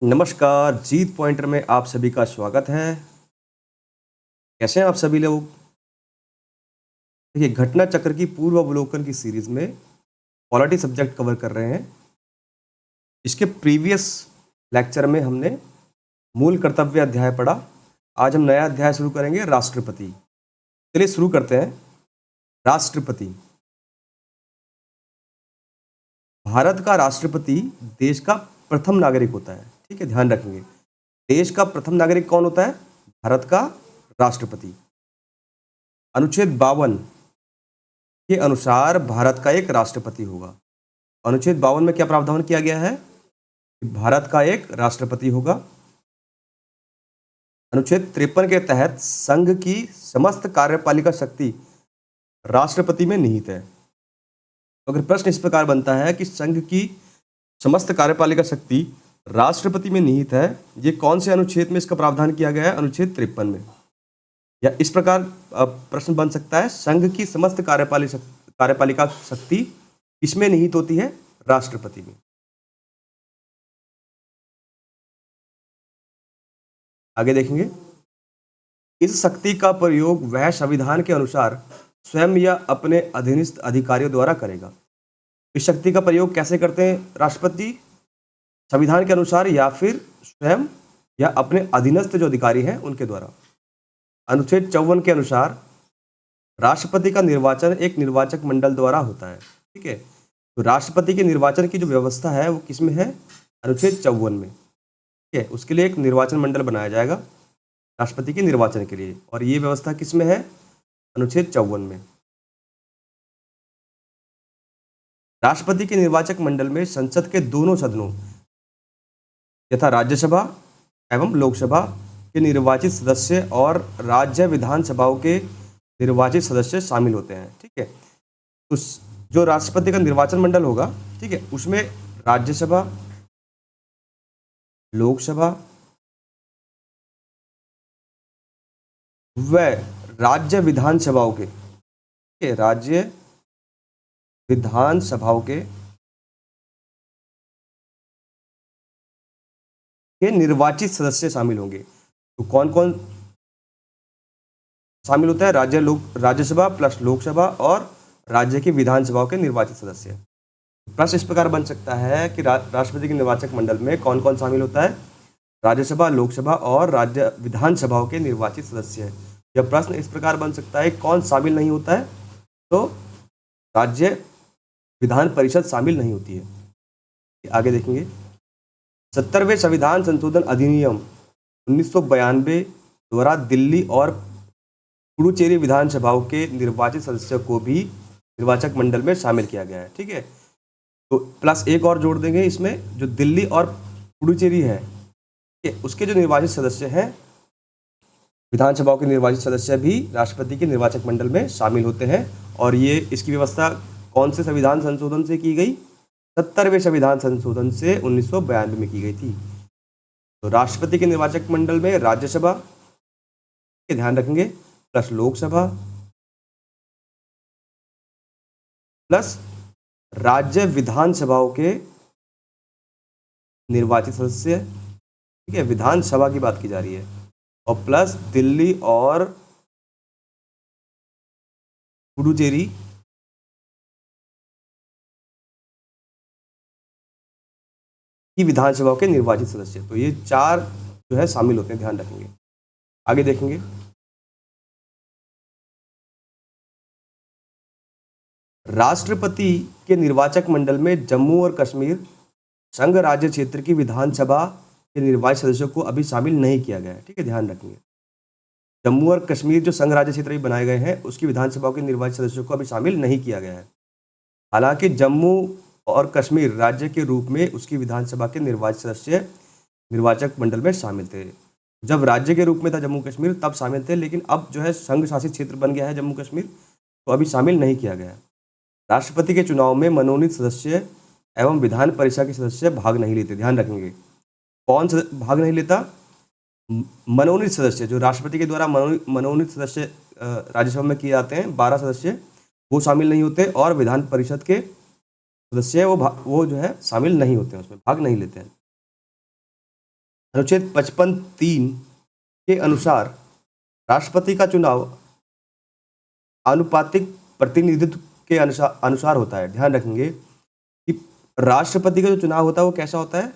नमस्कार, जीत पॉइंटर में आप सभी का स्वागत है। कैसे हैं आप सभी लोग? देखिए, घटना चक्र की पूर्व अवलोकन की सीरीज में पॉलिटी सब्जेक्ट कवर कर रहे हैं। इसके प्रीवियस लेक्चर में हमने मूल कर्तव्य अध्याय पढ़ा। आज हम नया अध्याय शुरू करेंगे, राष्ट्रपति। चलिए शुरू करते हैं। राष्ट्रपति। भारत का राष्ट्रपति देश का प्रथम नागरिक होता है। ठीक है, ध्यान रखेंगे। देश का प्रथम नागरिक कौन होता है? भारत का राष्ट्रपति। अनुच्छेद 52 के अनुसार भारत का एक राष्ट्रपति होगा। अनुच्छेद 52 में क्या प्रावधान किया गया है? भारत का एक राष्ट्रपति होगा। अनुच्छेद 53 के तहत संघ की समस्त कार्यपालिका शक्ति राष्ट्रपति में निहित है। तो अगर प्रश्न इस प्रकार बनता है कि संघ की समस्त कार्यपालिका शक्ति राष्ट्रपति में निहित है, ये कौन से अनुच्छेद में इसका प्रावधान किया गया है? अनुच्छेद 53 में। या इस प्रकार प्रश्न बन सकता है, संघ की समस्त कार्यपालिका शक्ति किसमें निहित होती है? राष्ट्रपति में। आगे देखेंगे। इस शक्ति का प्रयोग वह संविधान के अनुसार स्वयं या अपने अधीनस्थ अधिकारियों द्वारा करेगा। इस शक्ति का प्रयोग कैसे करते हैं राष्ट्रपति? संविधान के अनुसार या फिर स्वयं या अपने अधीनस्थ जो अधिकारी हैं उनके द्वारा। अनुच्छेद 54 के अनुसार राष्ट्रपति का निर्वाचन एक निर्वाचक मंडल द्वारा होता है। ठीक है, तो राष्ट्रपति के निर्वाचन की जो व्यवस्था है वो किसमें है? अनुच्छेद 54 में। ठीक है, उसके लिए एक निर्वाचन मंडल बनाया जाएगा राष्ट्रपति के निर्वाचन के लिए, और ये व्यवस्था किसमें है? अनुच्छेद 54 में। राष्ट्रपति के निर्वाचक मंडल में संसद के दोनों सदनों यथा राज्यसभा एवं लोकसभा के निर्वाचित सदस्य और राज्य विधानसभाओं के निर्वाचित सदस्य शामिल होते हैं। ठीक है, तो जो राष्ट्रपति का निर्वाचन मंडल होगा, ठीक है, उसमें राज्यसभा, लोकसभा व राज्य विधानसभाओं के राज्य विधानसभाओं के निर्वाचित सदस्य शामिल होंगे। तो कौन कौन शामिल होता है? राज्यसभा प्लस लोकसभा और राज्य की विधानसभाओं के निर्वाचित सदस्य। प्रश्न इस प्रकार बन सकता है कि राष्ट्रपति के निर्वाचक मंडल में कौन कौन शामिल होता है? राज्यसभा, लोकसभा और राज्य विधानसभाओं के निर्वाचित सदस्य। यह प्रश्न इस प्रकार बन सकता है, कौन शामिल नहीं होता है? तो राज्य विधान परिषद शामिल नहीं होती है। आगे देखेंगे। 70वें संविधान संशोधन अधिनियम 1992 द्वारा दिल्ली और पुडुचेरी विधानसभाओं के निर्वाचित सदस्यों को भी निर्वाचक मंडल में शामिल किया गया है। ठीक है, तो प्लस एक और जोड़ देंगे इसमें, जो दिल्ली और पुडुचेरी है उसके जो निर्वाचित सदस्य हैं, विधानसभाओं के निर्वाचित सदस्य भी राष्ट्रपति के निर्वाचक मंडल में शामिल होते हैं। और ये इसकी व्यवस्था कौन से संविधान संशोधन से की गई? 70वें संविधान संशोधन से 1992 में की गई थी। तो राष्ट्रपति के निर्वाचक मंडल में राज्यसभा के ध्यान रखेंगे प्लस लोकसभा प्लस राज्य विधानसभाओं के निर्वाचित सदस्य। ठीक है, विधानसभा की बात की जा रही है, और प्लस दिल्ली और पुडुचेरी की विधानसभाओं के निर्वाचित सदस्य। तो ये चार जो है शामिल होते हैं, ध्यान रखेंगे। आगे देखेंगे। राष्ट्रपति के निर्वाचक मंडल में जम्मू और कश्मीर संघ राज्य क्षेत्र की विधानसभा के निर्वाचित सदस्यों को अभी शामिल नहीं किया गया है। ठीक है, ध्यान रखेंगे। जम्मू और कश्मीर जो संघ राज्य क्षेत्र बनाए गए हैं उसकी विधानसभाओं के निर्वाचित सदस्यों को अभी शामिल नहीं किया गया है। हालांकि जम्मू और कश्मीर राज्य के रूप में उसकी विधानसभा के निर्वाचित सदस्य निर्वाचक मंडल में शामिल थे। जब राज्य के रूप में था जम्मू कश्मीर तब शामिल थे, लेकिन अब जो है संघ शासित क्षेत्र बन गया है जम्मू कश्मीर, तो अभी शामिल नहीं किया गया है। राष्ट्रपति के चुनाव में मनोनीत सदस्य एवं विधान परिषद के सदस्य भाग नहीं लेते। ध्यान रखेंगे, कौन भाग नहीं लेता? मनोनीत सदस्य, जो राष्ट्रपति के द्वारा मनोनीत सदस्य राज्यसभा में किए जाते हैं 12 सदस्य, वो शामिल नहीं होते, और विधान परिषद के सदस्य वो जो है शामिल नहीं होते हैं, उसमें भाग नहीं लेते हैं। अनुच्छेद 55(3) के अनुसार राष्ट्रपति का चुनाव आनुपातिक प्रतिनिधित्व के अनुसार अनुसार होता है। ध्यान रखेंगे कि राष्ट्रपति का जो चुनाव होता है वो कैसा होता है?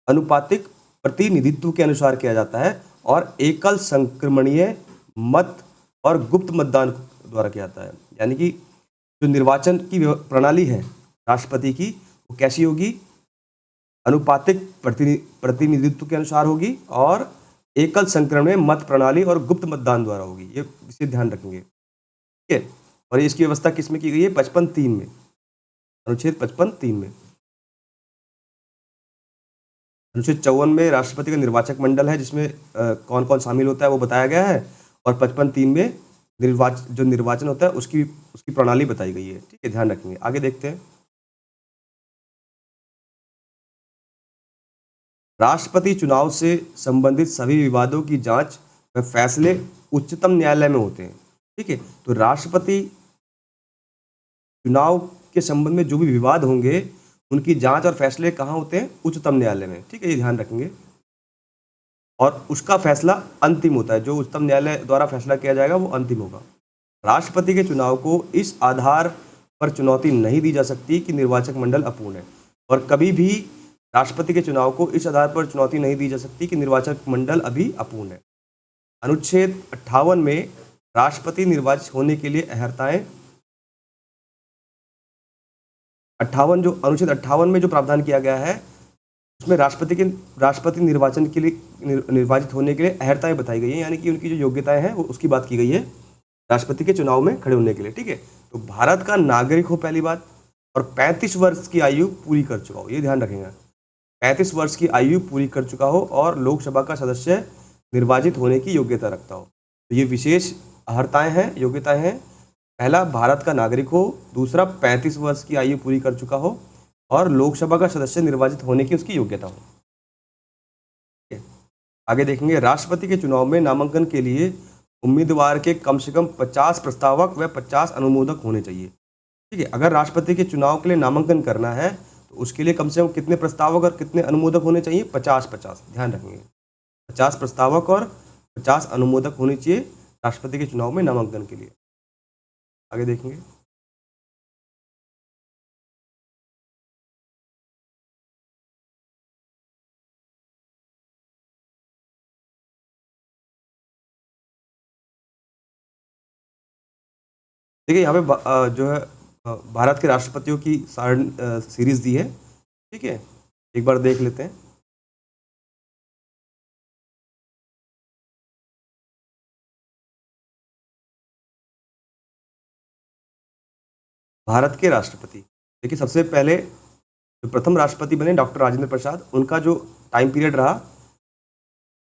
अनुपातिक प्रतिनिधित्व के अनुसार किया जाता है और एकल संक्रमणीय मत और गुप्त मतदान द्वारा किया जाता है। यानी कि जो निर्वाचन की प्रणाली है राष्ट्रपति की, वो कैसी होगी? अनुपातिक प्रतिनिधित्व के अनुसार होगी और एकल संक्रमणीय मत प्रणाली और गुप्त मतदान द्वारा होगी। ये इसे ध्यान रखेंगे, ठीक है। और इसकी व्यवस्था किसमें की गई है? 55(3) में, अनुच्छेद 55(3) में। अनुच्छेद 54 में राष्ट्रपति का निर्वाचक मंडल है, जिसमें कौन कौन शामिल होता है वो बताया गया है। और 55(3) में जो निर्वाचन होता है उसकी प्रणाली बताई गई है, ठीक है। ध्यान रखेंगे। आगे देखते हैं। राष्ट्रपति चुनाव से संबंधित सभी विवादों की जांच व फैसले उच्चतम न्यायालय में होते हैं, ठीक है। तो राष्ट्रपति चुनाव के संबंध में जो भी विवाद होंगे उनकी जांच और फैसले कहाँ होते हैं? उच्चतम न्यायालय में, ठीक है। ये ध्यान रखेंगे। और उसका फैसला अंतिम होता है, जो उच्चतम न्यायालय द्वारा फैसला किया जाएगा वो अंतिम होगा। राष्ट्रपति के चुनाव को इस आधार पर चुनौती नहीं दी जा सकती कि निर्वाचक मंडल अपूर्ण है। और कभी भी राष्ट्रपति के चुनाव को इस आधार पर चुनौती नहीं दी जा सकती कि निर्वाचक मंडल अभी अपूर्ण है। अनुच्छेद 58 में राष्ट्रपति निर्वाचित होने के लिए अहर्ताएं 58 में जो प्रावधान किया गया है उसमें राष्ट्रपति निर्वाचन के लिए निर्वाचित होने के लिए अहर्ताएं बताई गई हैं, यानी कि उनकी जो योग्यताएं हैं वो उसकी बात की गई है राष्ट्रपति के चुनाव में खड़े होने के लिए, ठीक है। तो भारत का नागरिक हो पहली बात, और 35 वर्ष की आयु पूरी कर चुका हो, ये ध्यान रखेंगे। 35 वर्ष की आयु पूरी कर चुका हो और लोकसभा का सदस्य निर्वाचित होने की योग्यता रखता हो। तो ये विशेष अहर्ताएं हैं, योग्यताएं हैं। पहला, भारत का नागरिक हो। दूसरा, 35 वर्ष की आयु पूरी कर चुका हो और लोकसभा का सदस्य निर्वाचित होने की उसकी योग्यता हो। आगे देखेंगे। राष्ट्रपति के चुनाव में नामांकन के लिए उम्मीदवार के कम से कम 50 प्रस्तावक व 50 अनुमोदक होने चाहिए, ठीक है। अगर राष्ट्रपति के चुनाव के लिए नामांकन करना है तो उसके लिए कम से कम कितने प्रस्तावक और कितने अनुमोदक होने चाहिए? 50-50, ध्यान रखेंगे। 50 प्रस्तावक और 50 अनुमोदक होने चाहिए राष्ट्रपति के चुनाव में नामांकन के लिए। आगे देखेंगे। देखिए यहाँ पे जो है भारत के राष्ट्रपतियों की सीरीज दी है, ठीक है। एक बार देख लेते हैं। भारत के राष्ट्रपति, देखिए सबसे पहले जो प्रथम राष्ट्रपति बने डॉक्टर राजेंद्र प्रसाद, उनका जो टाइम पीरियड रहा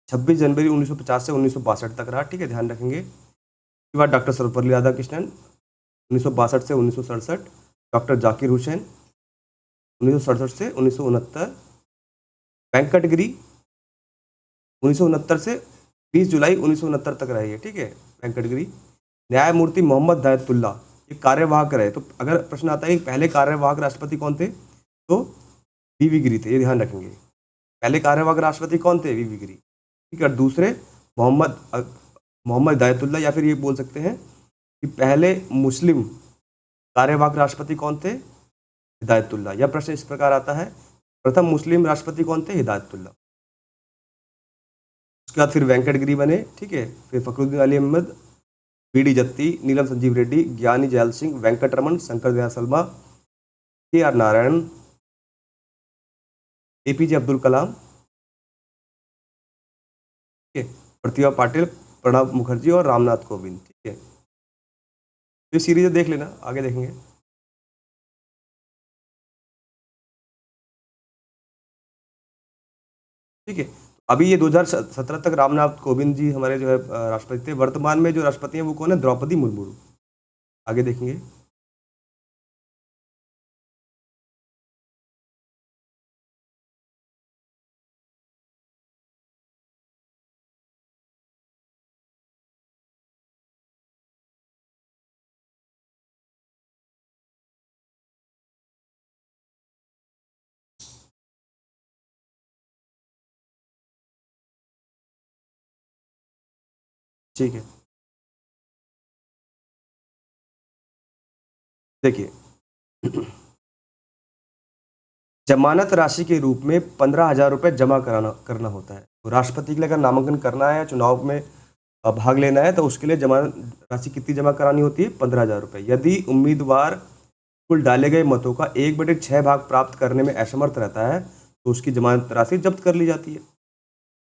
26 जनवरी 1950 से 1962 तक रहा, ठीक है। ध्यान रखेंगे। उसके बाद डॉक्टर सर्वपल्ली राधाकृष्णन 1962 से 1967, डॉक्टर जाकिर हुसैन 1967 से 1969, वेंकटगिरी 1969 से 20 जुलाई 1969 तक रहे हैं, ठीक है। वेंकटगिरी। न्यायमूर्ति मोहम्मद दायतुल्ला, ये कार्यवाहक रहे। तो अगर प्रश्न आता है कि पहले कार्यवाहक राष्ट्रपति कौन थे, तो वीवी गिरी थे, ये ध्यान रखेंगे। पहले कार्यवाहक राष्ट्रपति कौन थे? वीवी गिरी, ठीक है। दूसरे मोहम्मद दायतुल्ला, या फिर ये बोल सकते हैं कि पहले मुस्लिम कार्यवाहक राष्ट्रपति कौन थे? हिदायतुल्ला। यह प्रश्न इस प्रकार आता है, प्रथम मुस्लिम राष्ट्रपति कौन थे? हिदायतुल्ला। उसके बाद फिर वेंकटगिरी बने, ठीक है। फिर फखरुद्दीन अली अहमद, बी.डी. जत्ती, नीलम संजीव रेड्डी, ज्ञानी जैल सिंह, वेंकटरमन, शंकर दयाल शर्मा, के.आर. नारायण, एपीजे अब्दुल कलाम, ठीक है, प्रतिभा पाटिल, प्रणब मुखर्जी और रामनाथ कोविंद, ठीक है। ये सीरीज देख लेना, आगे देखेंगे। ठीक है। अभी ये 2017 तक रामनाथ कोविंद जी हमारे जो है राष्ट्रपति थे। वर्तमान में जो राष्ट्रपति हैं वो कौन है? द्रौपदी मुर्मू। आगे देखेंगे। ठीक है, देखिए जमानत राशि के रूप में 15,000 रुपये जमा करना होता है। तो राष्ट्रपति के लिए अगर नामांकन करना है या चुनाव में भाग लेना है तो उसके लिए जमानत राशि कितनी जमा करानी होती है? 15,000 रुपये। यदि उम्मीदवार कुल डाले गए मतों का 1/6 भाग प्राप्त करने में असमर्थ रहता है तो उसकी जमानत राशि जब्त कर ली जाती है।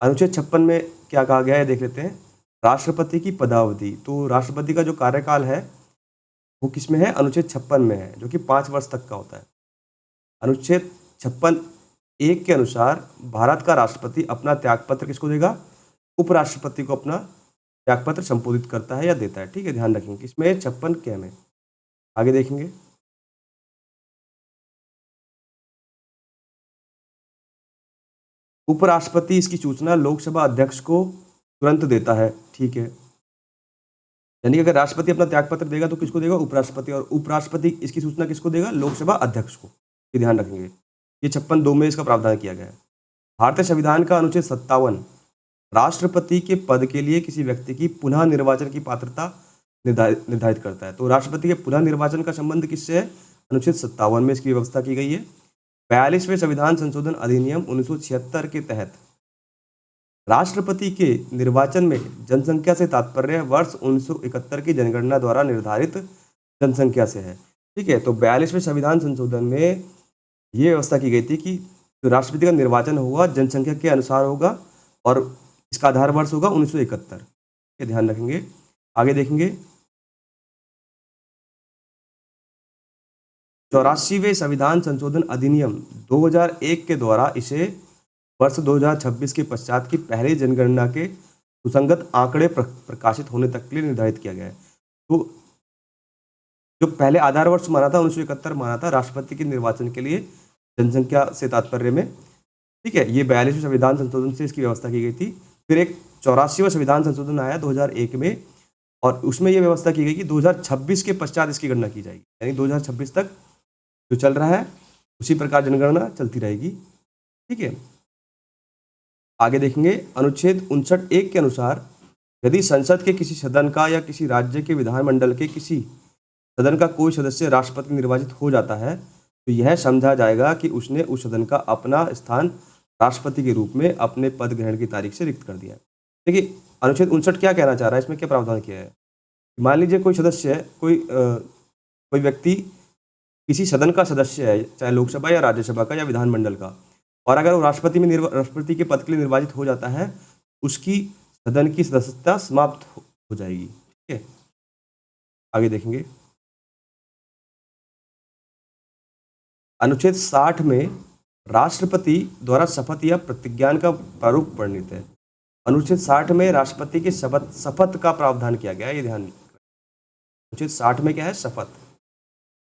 अनुच्छेद 56 में क्या कहा गया है देख लेते हैं। राष्ट्रपति की पदावधि, तो राष्ट्रपति का जो कार्यकाल है वो किस में है? अनुच्छेद 56 में है, जो कि 5 वर्ष तक का होता है। अनुच्छेद 56(1) के अनुसार भारत का राष्ट्रपति अपना त्यागपत्र किसको देगा? उपराष्ट्रपति को अपना त्यागपत्र संबोधित करता है या देता है। ठीक है, ध्यान रखेंगे किसमें? 56 क्या में। आगे देखेंगे, उपराष्ट्रपति इसकी सूचना लोकसभा अध्यक्ष को तुरंत देता है। ठीक है, यानी कि अगर राष्ट्रपति अपना त्यागपत्र देगा तो किसको देगा? उपराष्ट्रपति। और उपराष्ट्रपति इसकी सूचना किसको देगा? लोकसभा अध्यक्ष को। ये ध्यान रखेंगे, ये 56(2) में इसका प्रावधान किया गया है। भारतीय संविधान का अनुच्छेद 57 राष्ट्रपति के पद के लिए किसी व्यक्ति की पुनः निर्वाचन की पात्रता निर्धारित करता है। तो राष्ट्रपति के पुनः निर्वाचन का संबंध किससे है? अनुच्छेद 57 में इसकी व्यवस्था की गई है। 42वें संविधान संशोधन अधिनियम 1976 के तहत राष्ट्रपति के निर्वाचन में जनसंख्या से तात्पर्य वर्ष 1971 की जनगणना द्वारा निर्धारित जनसंख्या से है। ठीक है, तो 42वें संविधान संशोधन में ये व्यवस्था की गई थी कि जो राष्ट्रपति का निर्वाचन होगा जनसंख्या के अनुसार होगा और इसका आधार वर्ष होगा 1971। ये ध्यान रखेंगे। आगे देखेंगे, 84वें संविधान संशोधन अधिनियम 2001 के द्वारा इसे वर्ष 2026 के पश्चात की पहली जनगणना के सुसंगत आंकड़े प्रकाशित होने तक के लिए निर्धारित किया गया है। तो जो पहले आधार वर्ष माना था 1971 माना था राष्ट्रपति के निर्वाचन के लिए जनसंख्या से तात्पर्य में। ठीक है, ये 42वें संविधान संशोधन से इसकी व्यवस्था की गई थी। फिर एक 84वां संविधान संशोधन आया 2001 में और उसमें ये व्यवस्था की गई कि 2026 के पश्चात इसकी गणना की जाएगी, यानी 2026 तक जो चल रहा है उसी प्रकार जनगणना चलती रहेगी। ठीक है, आगे देखेंगे, अनुच्छेद 59(1) के अनुसार यदि संसद के किसी सदन का या किसी राज्य के विधानमंडल के किसी सदन का कोई सदस्य राष्ट्रपति निर्वाचित हो जाता है तो यह समझा जाएगा कि उसने उस सदन का अपना स्थान राष्ट्रपति के रूप में अपने पद ग्रहण की तारीख से रिक्त कर दिया है। देखिए अनुच्छेद 59 क्या कहना चाह रहा है, इसमें क्या प्रावधान किया है? मान लीजिए कोई सदस्य है, कोई व्यक्ति किसी सदन का सदस्य है, चाहे लोकसभा या राज्यसभा का या विधानमंडल का, और अगर वो राष्ट्रपति के पद के लिए निर्वाचित हो जाता है उसकी सदन की सदस्यता समाप्त हो जाएगी। ठीक है, आगे देखेंगे, अनुच्छेद 60 में राष्ट्रपति द्वारा शपथ या प्रतिज्ञान का प्रारूप वर्णित है। अनुच्छेद 60 में राष्ट्रपति के शपथ का प्रावधान किया गया है, ये ध्यान रखें। अनुच्छेद 60 में क्या है? शपथ।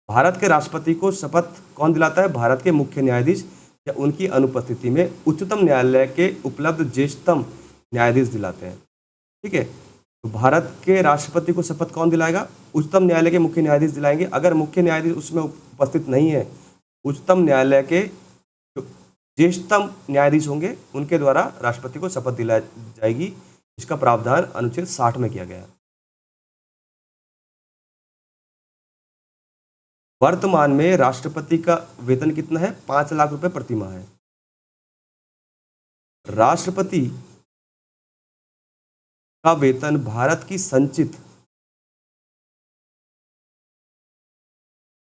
भारत के राष्ट्रपति को शपथ कौन दिलाता है? भारत के मुख्य न्यायाधीश या उनकी अनुपस्थिति में उच्चतम न्यायालय के उपलब्ध ज्येष्ठतम न्यायाधीश दिलाते हैं। ठीक है, तो भारत के राष्ट्रपति को शपथ कौन दिलाएगा? उच्चतम न्यायालय के मुख्य न्यायाधीश दिलाएंगे। अगर मुख्य न्यायाधीश उसमें उपस्थित नहीं है, उच्चतम न्यायालय के जो ज्येष्ठतम न्यायाधीश होंगे उनके द्वारा राष्ट्रपति को शपथ दिलाई जाएगी। इसका प्रावधान अनुच्छेद 60 में किया गया है। वर्तमान में राष्ट्रपति का वेतन कितना है? 5 लाख रुपए प्रति माह है। राष्ट्रपति का वेतन भारत की संचित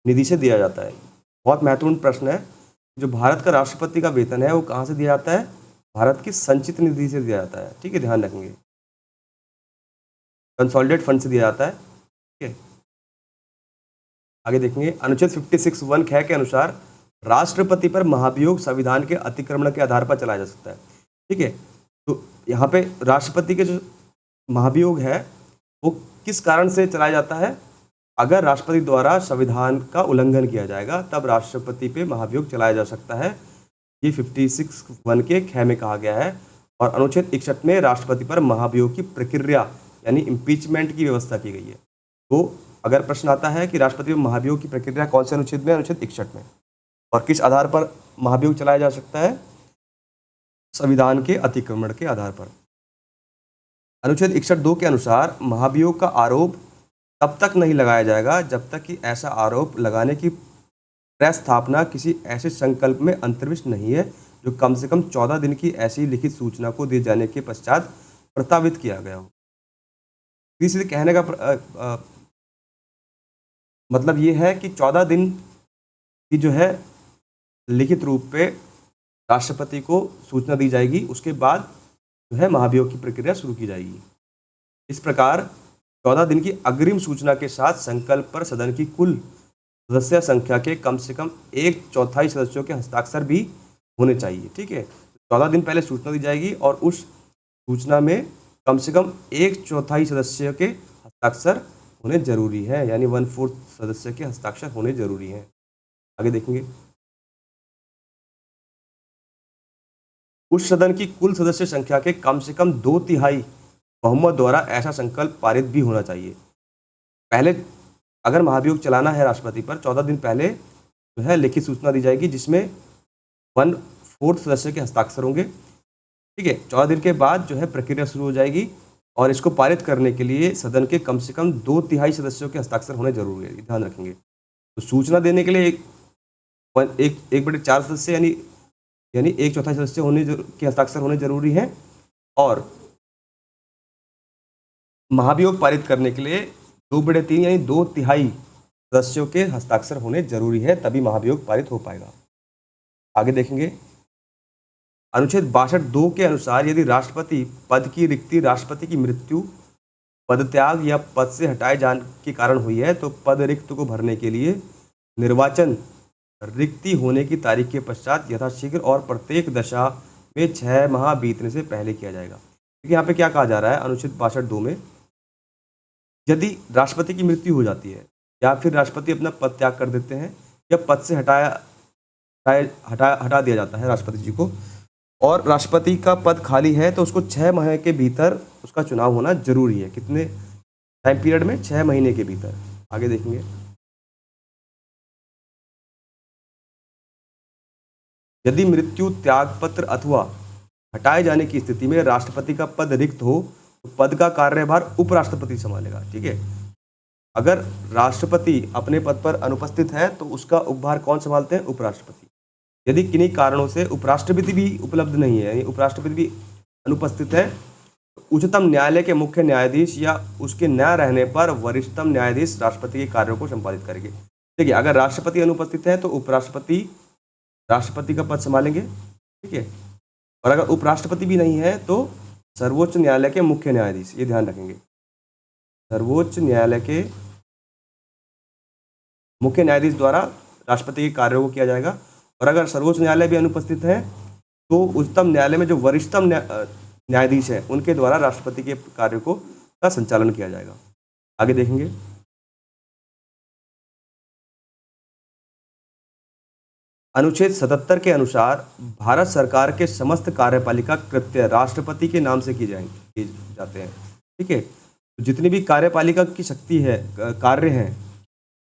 निधि से दिया जाता है। बहुत महत्वपूर्ण प्रश्न है। जो भारत का राष्ट्रपति का वेतन है वो कहाँ से दिया जाता है? भारत की संचित निधि से दिया जाता है। ठीक है, ध्यान रखेंगे, कंसोलिडेट फंड से दिया जाता है। ठीक है, आगे देखेंगे, अनुच्छेद 56(1) ख के अनुसार राष्ट्रपति पर महाभियोग संविधान के अतिक्रमण के आधार पर चलाया जा सकता है। ठीक है, तो यहाँ पे राष्ट्रपति के जो महाभियोग है वो किस कारण से चलाया जाता है? अगर राष्ट्रपति द्वारा संविधान का उल्लंघन किया जाएगा तब राष्ट्रपति पे महाभियोग चलाया जा सकता है। ये 56(1) के ख में कहा गया है। और अनुच्छेद 61 में राष्ट्रपति पर महाभियोग की प्रक्रिया यानी इम्पीचमेंट की व्यवस्था की गई है। तो अगर प्रश्न आता है कि राष्ट्रपति पर महाभियोग की प्रक्रिया कौन से अनुच्छेद में? अनुच्छेद 61 में। और किस आधार पर महाभियोग चलाया जा सकता है? संविधान के अतिक्रमण के आधार पर। अनुच्छेद 61(2) के अनुसार महाभियोग का आरोप तब तक नहीं लगाया जाएगा जब तक कि ऐसा आरोप लगाने की प्रस्थापना किसी ऐसे संकल्प में अंतर्विष्ट नहीं है जो कम से कम 14 दिन की ऐसी लिखित सूचना को दिए जाने के पश्चात प्रस्तावित किया गया हो। सीधे कहने का मतलब ये है कि 14 दिन की जो है लिखित रूप पे राष्ट्रपति को सूचना दी जाएगी, उसके बाद जो है महाभियोग की प्रक्रिया शुरू की जाएगी। इस प्रकार 14 दिन की अग्रिम सूचना के साथ संकल्प पर सदन की कुल सदस्य संख्या के कम से कम 1/4 सदस्यों के हस्ताक्षर भी होने चाहिए। ठीक है, 14 दिन पहले सूचना दी जाएगी और उस सूचना में कम से कम 1/4 सदस्य के हस्ताक्षर होने जरूरी है, यानी 1/4 सदस्य के हस्ताक्षर होने जरूरी हैं। आगे देखेंगे, उस सदन की कुल सदस्य संख्या के कम से कम 2/3 बहुमत द्वारा ऐसा संकल्प पारित भी होना चाहिए। पहले अगर महाभियोग चलाना है राष्ट्रपति पर, 14 दिन पहले जो है लिखित सूचना दी जाएगी जिसमें 1/4 सदस्य के हस्ताक्षर होंगे। ठीक है, 14 दिन के बाद जो है प्रक्रिया शुरू हो जाएगी और इसको पारित करने के लिए सदन के कम से कम 2/3 सदस्यों के हस्ताक्षर होने जरूरी है, ध्यान रखेंगे। तो सूचना देने के लिए एक बटे 4 सदस्य यानी 1/4 सदस्य के हस्ताक्षर होने जरूरी हैं और महाभियोग पारित करने के लिए 2/3 यानी 2/3 सदस्यों के हस्ताक्षर होने जरूरी है, तभी महाभियोग पारित हो पाएगा। आगे देखेंगे, अनुच्छेद 62(2) के अनुसार यदि राष्ट्रपति पद की रिक्ति राष्ट्रपति की मृत्यु, पदत्याग या पद से हटाए जाने के कारण हुई है तो पद रिक्त को भरने के लिए निर्वाचन रिक्ति होने की तारीख के पश्चात यथाशीघ्र और प्रत्येक दशा में 6 माह बीतने से पहले किया जाएगा। देखिए यहाँ पे क्या कहा जा रहा है, अनुच्छेद 62(2) में यदि राष्ट्रपति की मृत्यु हो जाती है या फिर राष्ट्रपति अपना पद त्याग कर देते हैं या पद से हटा दिया जाता है राष्ट्रपति जी को और राष्ट्रपति का पद खाली है तो उसको 6 माह के भीतर उसका चुनाव होना जरूरी है। कितने टाइम पीरियड में? 6 महीने के भीतर। आगे देखेंगे, यदि मृत्यु, त्यागपत्र अथवा हटाए जाने की स्थिति में राष्ट्रपति का पद रिक्त हो तो पद का कार्यभार उपराष्ट्रपति संभालेगा। ठीक है, अगर राष्ट्रपति अपने पद पर अनुपस्थित है तो उसका उपभार कौन संभालते हैं? उपराष्ट्रपति। यदि किन्हीं कारणों से उपराष्ट्रपति भी उपलब्ध नहीं है, यानी उपराष्ट्रपति भी अनुपस्थित है, तो उच्चतम न्यायालय के मुख्य न्यायाधीश या उसके न रहने पर वरिष्ठतम न्यायाधीश राष्ट्रपति के कार्यों को संपादित करेंगे। देखिए, अगर राष्ट्रपति अनुपस्थित है तो उपराष्ट्रपति राष्ट्रपति का पद संभालेंगे। ठीक है, और अगर उपराष्ट्रपति भी नहीं है तो सर्वोच्च न्यायालय के मुख्य न्यायाधीश, ये ध्यान रखेंगे, सर्वोच्च न्यायालय के मुख्य न्यायाधीश द्वारा राष्ट्रपति के कार्यों को किया जाएगा। और अगर सर्वोच्च न्यायालय भी अनुपस्थित है तो उच्चतम न्यायालय में जो वरिष्ठतम न्यायाधीश है उनके द्वारा राष्ट्रपति के कार्यों को का संचालन किया जाएगा। आगे देखेंगे, अनुच्छेद 77 के अनुसार भारत सरकार के समस्त कार्यपालिका कृत्य राष्ट्रपति के नाम से किए जाते हैं। ठीक है, तो जितनी भी कार्यपालिका की शक्ति है, कार्य हैं,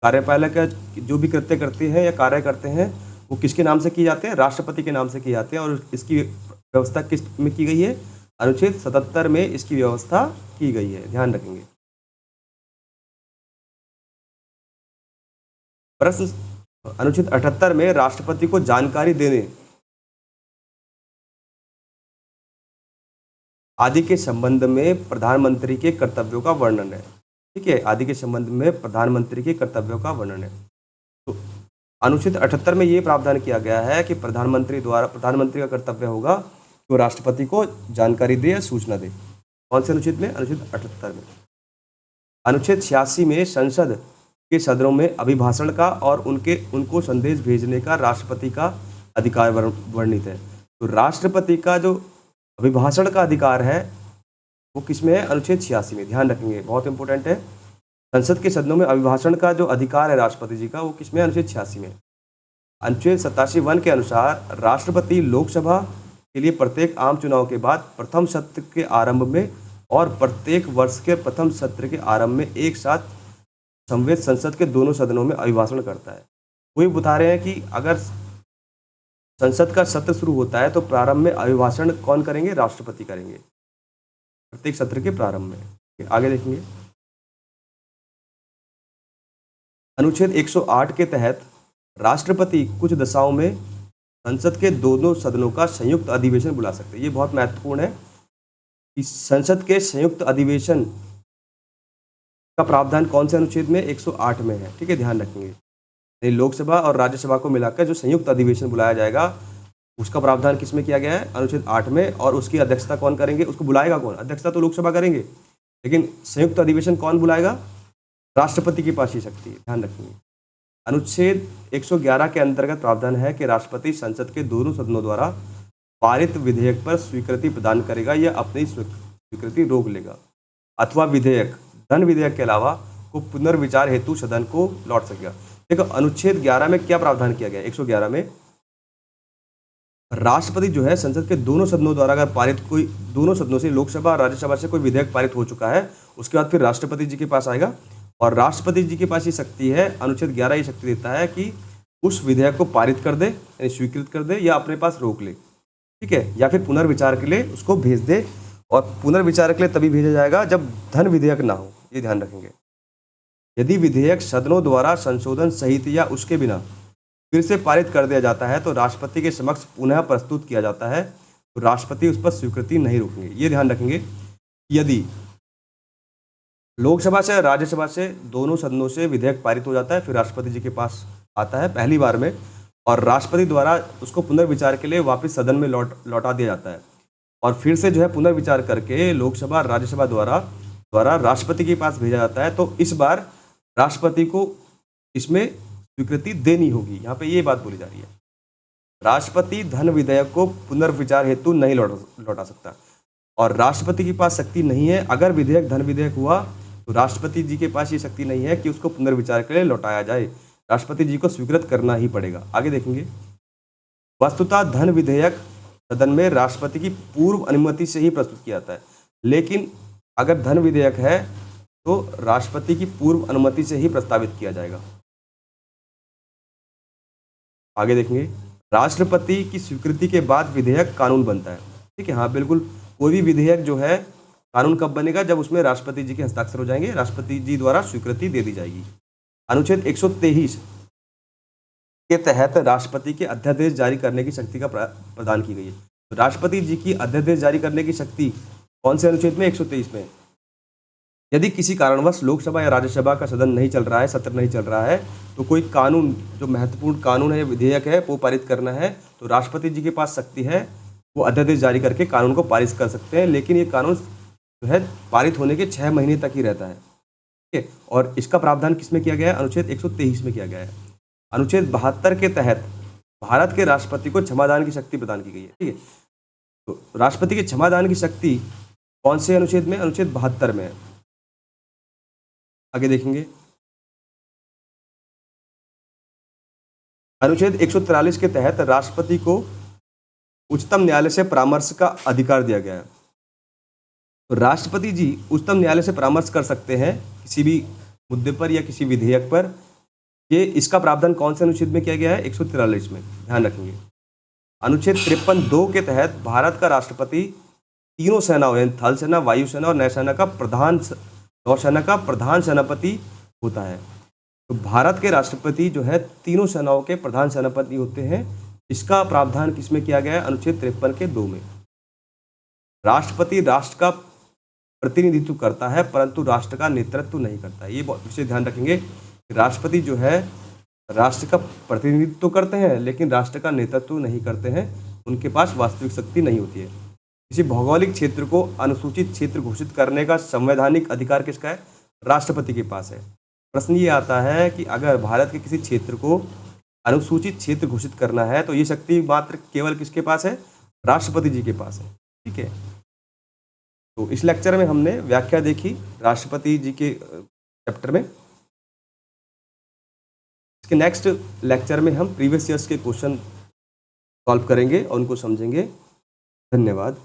कार्यपालिका जो भी कृत्य करते हैं या कार्य करते हैं वो किसके नाम से किए जाते हैं? राष्ट्रपति के नाम से किए जाते हैं। और इसकी व्यवस्था किस में की गई है? अनुच्छेद 77 में इसकी व्यवस्था की गई है, ध्यान रखेंगे। प्रश्न, अनुच्छेद 78 में राष्ट्रपति को जानकारी देने आदि के संबंध में प्रधानमंत्री के कर्तव्यों का वर्णन है। ठीक है, आदि के संबंध में प्रधानमंत्री के कर्तव्यों का वर्णन है। तो अनुच्छेद 78 में ये प्रावधान किया गया है कि प्रधानमंत्री का कर्तव्य होगा कि वो राष्ट्रपति को जानकारी दे या सूचना दे। कौन से अनुच्छेद में? अनुच्छेद 78 में। अनुच्छेद 86 में संसद के सदनों में अभिभाषण का और उनको संदेश भेजने का राष्ट्रपति का अधिकार वर्णित है। तो राष्ट्रपति का जो अभिभाषण का अधिकार है वो किसमें है? अनुच्छेद 86 में, ध्यान रखेंगे, बहुत इंपॉर्टेंट है। संसद के सदनों में अभिभाषण का जो अधिकार है राष्ट्रपति जी का वो किसमें? अनुच्छेद 86 में। अनुच्छेद 87(1) के अनुसार राष्ट्रपति लोकसभा के लिए प्रत्येक आम चुनाव के बाद प्रथम सत्र के आरंभ में और प्रत्येक वर्ष के प्रथम सत्र के आरंभ में एक साथ संवेद संसद के दोनों सदनों में अभिभाषण करता है। वही बता रहे हैं कि अगर संसद का सत्र शुरू होता है तो प्रारंभ में अभिभाषण कौन करेंगे? राष्ट्रपति करेंगे। प्रत्येक सत्र के प्रारंभ में। आगे देखेंगे, अनुच्छेद 108 के तहत राष्ट्रपति कुछ दशाओं में संसद के दोनों सदनों का संयुक्त अधिवेशन बुला सकते हैं। ये बहुत महत्वपूर्ण है कि संसद के संयुक्त अधिवेशन का प्रावधान कौन से अनुच्छेद में, 108 में है। ठीक है, ध्यान रखेंगे। लोकसभा और राज्यसभा को मिलाकर जो संयुक्त अधिवेशन बुलाया जाएगा उसका प्रावधान किसमें किया गया है, अनुच्छेद 8 में। और उसकी अध्यक्षता कौन करेंगे, उसको बुलाएगा कौन, अध्यक्षता तो लोकसभा करेंगे, लेकिन संयुक्त अधिवेशन कौन बुलाएगा, राष्ट्रपति के पास ही शक्ति है, ध्यान रखेंगे। अनुच्छेद 111 के अंतर्गत प्रावधान है कि राष्ट्रपति संसद के दोनों सदनों द्वारा पारित विधेयक पर स्वीकृति प्रदान करेगा या अपनी स्वीकृति रोक लेगा, अथवा विधेयक धन विधेयक के अलावा को पुनर्विचार हेतु सदन को लौट सकेगा। देखो अनुच्छेद 11 में क्या प्रावधान किया गया, 111 में राष्ट्रपति जो है संसद के दोनों सदनों द्वारा अगर पारित कोई, दोनों सदनों से, लोकसभा और राज्यसभा से कोई विधेयक पारित हो चुका है, उसके बाद फिर राष्ट्रपति जी के पास आएगा और राष्ट्रपति जी के पास ये शक्ति है, अनुच्छेद 11 ये शक्ति देता है कि उस विधेयक को पारित कर दे, यानी स्वीकृत कर दे, या अपने पास रोक ले। ठीक है, या फिर पुनर्विचार के लिए उसको भेज दे, और पुनर्विचार के लिए तभी भेजा जाएगा जब धन विधेयक ना हो, ये ध्यान रखेंगे। यदि विधेयक सदनों द्वारा संशोधन सहित या उसके बिना फिर से पारित कर दिया जाता है तो राष्ट्रपति के समक्ष पुनः प्रस्तुत किया जाता है, तो राष्ट्रपति उस पर स्वीकृति नहीं रोकेंगे। ये ध्यान रखेंगे, यदि लोकसभा से राज्यसभा से दोनों सदनों से विधेयक पारित हो जाता है, फिर राष्ट्रपति जी के पास आता है पहली बार में, और राष्ट्रपति द्वारा उसको पुनर्विचार के लिए वापस सदन में लौटा दिया जाता है, और फिर से जो है पुनर्विचार करके लोकसभा राज्यसभा द्वारा राष्ट्रपति के पास भेजा जाता है, तो इस बार राष्ट्रपति को इसमें स्वीकृति देनी होगी। यहाँ पे ये बात बोली जा रही है, राष्ट्रपति धन विधेयक को पुनर्विचार हेतु नहीं लौटा सकता, और राष्ट्रपति के पास शक्ति नहीं है। अगर विधेयक धन विधेयक हुआ तो राष्ट्रपति जी के पास ये शक्ति नहीं है कि उसको पुनर्विचार के लिए लौटाया जाए, राष्ट्रपति जी को स्वीकृत करना ही पड़ेगा। आगे देखेंगे, वस्तुतः धन विधेयक सदन में राष्ट्रपति की पूर्व अनुमति से ही प्रस्तुत किया जाता है, लेकिन अगर धन विधेयक है तो राष्ट्रपति की पूर्व अनुमति से ही प्रस्तावित किया जाएगा। आगे देखेंगे, राष्ट्रपति की स्वीकृति के बाद विधेयक कानून बनता है। ठीक है, हाँ बिल्कुल, कोई भी विधेयक जो है कानून कब बनेगा, जब उसमें राष्ट्रपति जी के हस्ताक्षर हो जाएंगे, राष्ट्रपति जी द्वारा स्वीकृति दे दी जाएगी। अनुच्छेद 123 के तहत राष्ट्रपति के अध्यादेश जारी करने की शक्ति का प्रदान की गई है। तो राष्ट्रपति जी की अध्यादेश जारी करने की शक्ति कौन से अनुच्छेद में, 123 में। यदि किसी कारणवश लोकसभा या राज्यसभा का सदन नहीं चल रहा है, सत्र नहीं चल रहा है, तो कोई कानून जो महत्वपूर्ण कानून है, विधेयक है, वो पारित करना है, तो राष्ट्रपति जी के पास शक्ति है, वो अध्यादेश जारी करके कानून को पारित कर सकते हैं, लेकिन ये कानून जो है पारित होने के 6 महीने तक ही रहता है। ठीक है, और इसका प्रावधान किसमें किया गया है, अनुच्छेद 123 में किया गया है। अनुच्छेद 72 के तहत भारत के राष्ट्रपति को क्षमादान की शक्ति प्रदान की गई है। ठीक है, तो राष्ट्रपति के क्षमादान की शक्ति कौन से अनुच्छेद में, अनुच्छेद 72 में है। आगे देखेंगे, अनुच्छेद 143 के तहत राष्ट्रपति को उच्चतम न्यायालय से परामर्श का अधिकार दिया गया है। तो राष्ट्रपति जी उच्चतम न्यायालय से परामर्श कर सकते हैं किसी भी मुद्दे पर या किसी विधेयक पर। ये इसका प्रावधान कौन से अनुच्छेद में किया गया है, 143 में, ध्यान रखेंगे। अनुच्छेद 53(2) के तहत भारत का राष्ट्रपति तीनों सेनाओं यानी थल सेना, वायुसेना और नौसेना का प्रधान सेनापति होता है। तो भारत के राष्ट्रपति जो है तीनों सेनाओं के प्रधान सेनापति होते हैं। इसका प्रावधान किसमें किया गया है, अनुच्छेद 53 के 2 में। राष्ट्रपति राष्ट्र का प्रतिनिधित्व करता है परंतु राष्ट्र का नेतृत्व नहीं करता है। ये बहुत विशेष ध्यान रखेंगे, राष्ट्रपति जो है राष्ट्र का प्रतिनिधित्व तो करते हैं लेकिन राष्ट्र का नेतृत्व नहीं करते हैं, उनके पास वास्तविक शक्ति नहीं होती है। किसी भौगोलिक क्षेत्र को अनुसूचित क्षेत्र घोषित करने का संवैधानिक अधिकार किसका है, राष्ट्रपति के पास है। प्रश्न ये आता है कि अगर भारत के किसी क्षेत्र को अनुसूचित क्षेत्र घोषित करना है तो ये शक्ति मात्र केवल किसके पास है, राष्ट्रपति जी के पास है। ठीक है, तो इस लेक्चर में हमने व्याख्या देखी राष्ट्रपति जी के चैप्टर में। इसके नेक्स्ट लेक्चर में हम प्रीवियस ईयर्स के क्वेश्चन सॉल्व करेंगे और उनको समझेंगे। धन्यवाद।